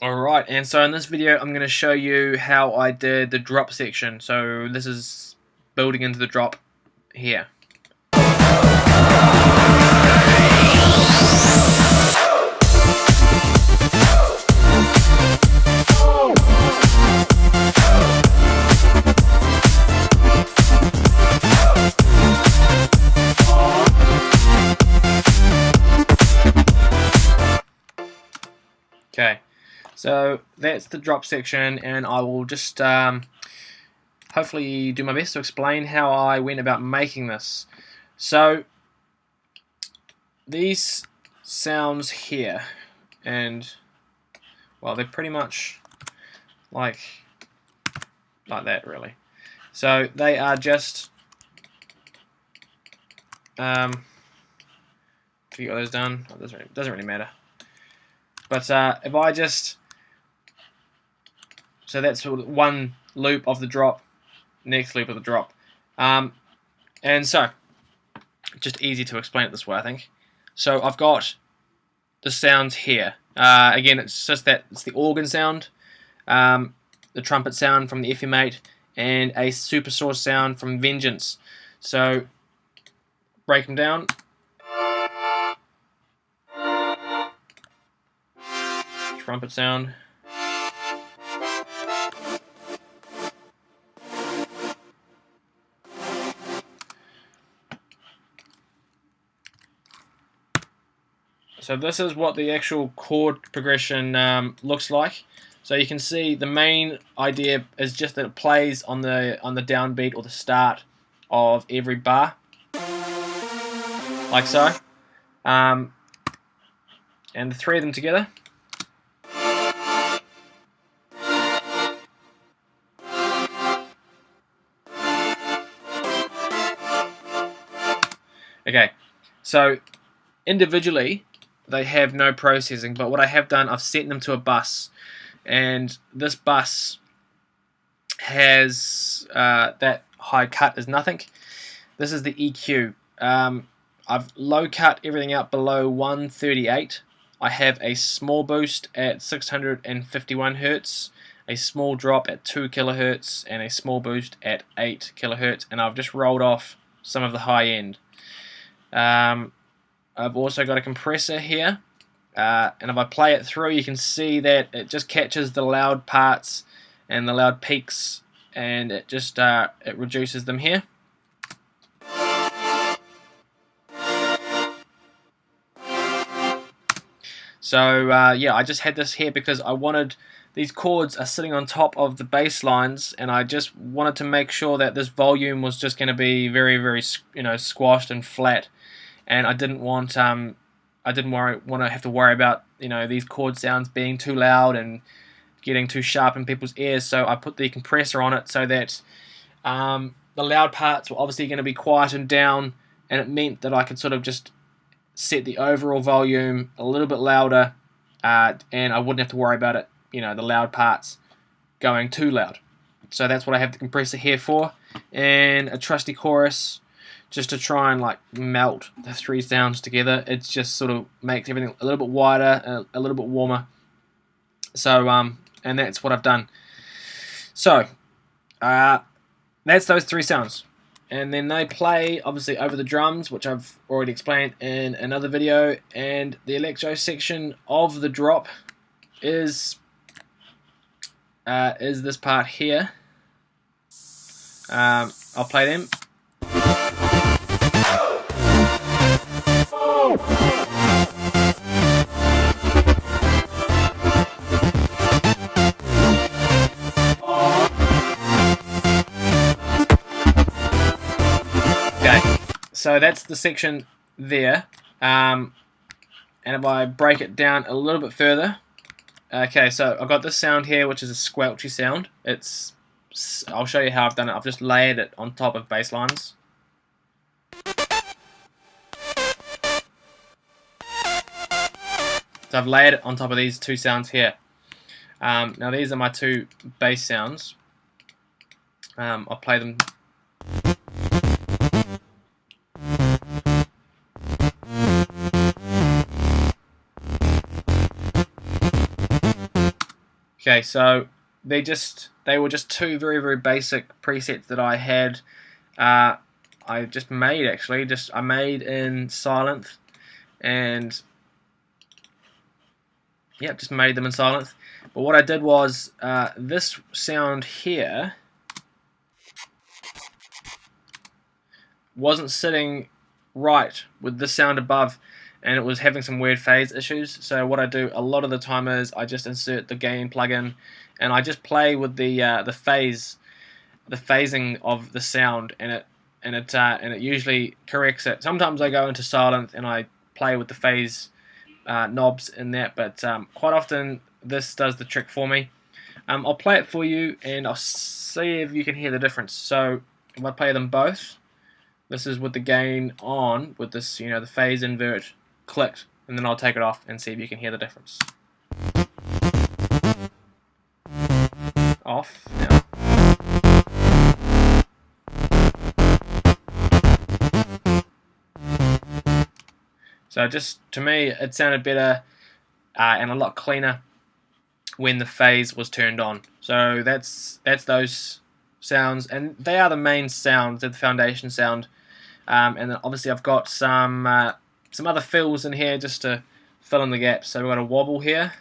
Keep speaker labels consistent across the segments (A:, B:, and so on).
A: Alright, and so in this video I'm going to show you how I did the drop section. So this is building into the drop here. Okay, so that's the drop section, and I will just hopefully do my best to explain how I went about making this. So these sounds here, and well, they're pretty much like that really. So they are just if you got those done, it doesn't really matter. But if I just, so that's one loop of the drop, next loop of the drop, and so just easy to explain it this way, I think. So I've got the sounds here. Again, it's just that it's the organ sound, the trumpet sound from the FM8, and a super source sound from Vengeance. So break them down. Trumpet sound. So this is what the actual chord progression looks like. So you can see the main idea is just that it plays on the downbeat or the start of every bar, like so, and the three of them together. Okay, so individually they have no processing, but what I have done, I've sent them to a bus, and this bus has that high cut is nothing. This is the EQ. I've low cut everything out below 138. I have a small boost at 651 Hz, a small drop at 2 kHz, and a small boost at 8 kHz, and I've just rolled off some of the high end. I've also got a compressor here, and if I play it through, you can see that it just catches the loud parts and the loud peaks, and it just it reduces them here. So yeah, I just had this here because I wanted, these chords are sitting on top of the bass lines, and I just wanted to make sure that this volume was just going to be very, very, squashed and flat. And I didn't want to have to worry about these chord sounds being too loud and getting too sharp in people's ears. So I put the compressor on it so that the loud parts were obviously going to be quietened down, and it meant that I could sort of just set the overall volume a little bit louder, and I wouldn't have to worry about it, the loud parts going too loud. So that's what I have the compressor here for, and a trusty chorus, just to try and like melt the three sounds together. It just sort of makes everything a little bit wider, a little bit warmer. So and that's what I've done. So that's those three sounds, and then they play obviously over the drums, which I've already explained in another video. And the electro section of the drop is this part here. I'll play them. Okay, so that's the section there, and if I break it down a little bit further, okay, so I've got this sound here, which is a squelchy sound. I'll show you how I've done it. I've just layered it on top of bass lines. So I've layered it on top of these two sounds here. Now these are my two bass sounds. I'll play them. Okay, so they were just two very basic presets that I had. I just made actually. I made in Silent, and yeah, just made them in Silent. But what I did was this sound here wasn't sitting right with this sound above, and it was having some weird phase issues. So what I do a lot of the time is I just insert the gain plugin, and I just play with the phasing of the sound, and it usually corrects it. Sometimes I go into Silent and I play with the phase knobs in that, but quite often this does the trick for me. I'll play it for you and I'll see if you can hear the difference. So if I play them both, this is with the gain on, with this, the phase invert clicked, and then I'll take it off and see if you can hear the difference. Off now. So just, to me, it sounded better and a lot cleaner when the phase was turned on. So that's those sounds, and they are the main sounds, they're the foundation sound. And then obviously I've got some other fills in here just to fill in the gaps. So we've got a wobble here.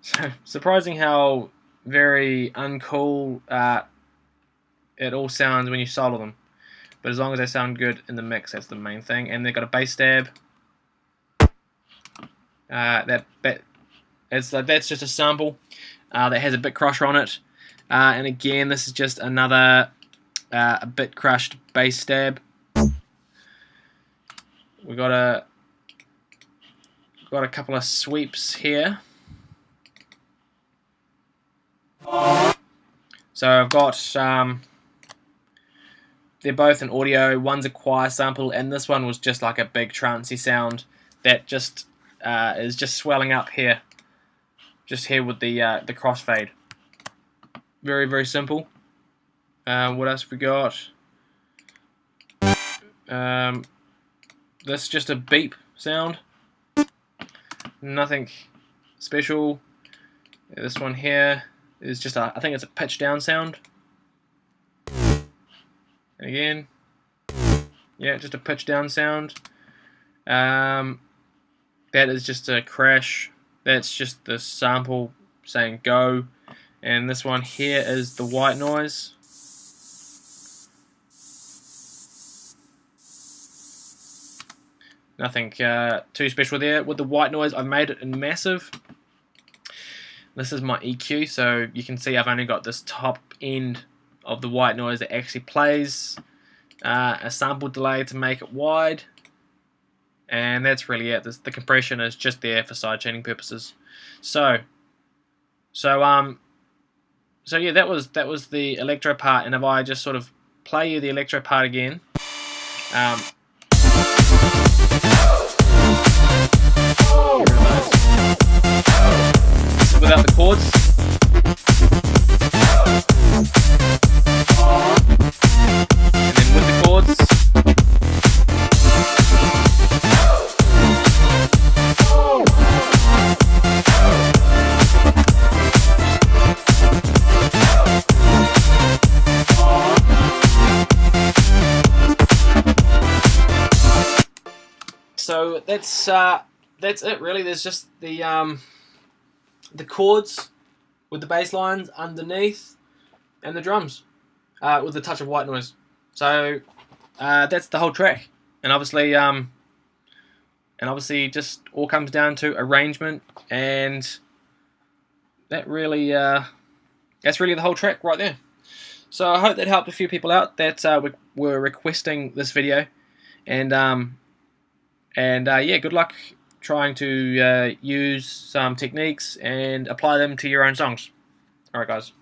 A: So surprising how very uncool it all sounds when you solo them. But as long as they sound good in the mix, that's the main thing. And they've got a bass stab. That's just a sample that has a bit crusher on it. And again, this is just another a bit crushed bass stab. We've got a couple of sweeps here. So I've got they're both in audio. One's a choir sample, and this one was just like a big trancey sound that just is just swelling up here, just here with the crossfade. Very simple. What else have we got? This is just a beep sound. Nothing special. This one here is just I think it's a pitch down sound. And again, yeah, just a pitch down sound. That is just a crash. That's just the sample saying go. And this one here is the white noise. Nothing too special there. With the white noise, I've made it in massive. This is my EQ, so you can see I've only got this top end of the white noise that actually plays a sample delay to make it wide, and that's really it. The compression is just there for sidechaining purposes. So yeah, that was the electro part. And if I just sort of play you the electro part again, without the chords. And then with the chords. So that's it really. There's just the chords with the bass lines underneath, and the drums with a touch of white noise. So that's the whole track, and obviously just all comes down to arrangement, and that's really the whole track right there. So I hope that helped a few people out that were requesting this video, and yeah, good luck trying to use some techniques and apply them to your own songs. Alright guys.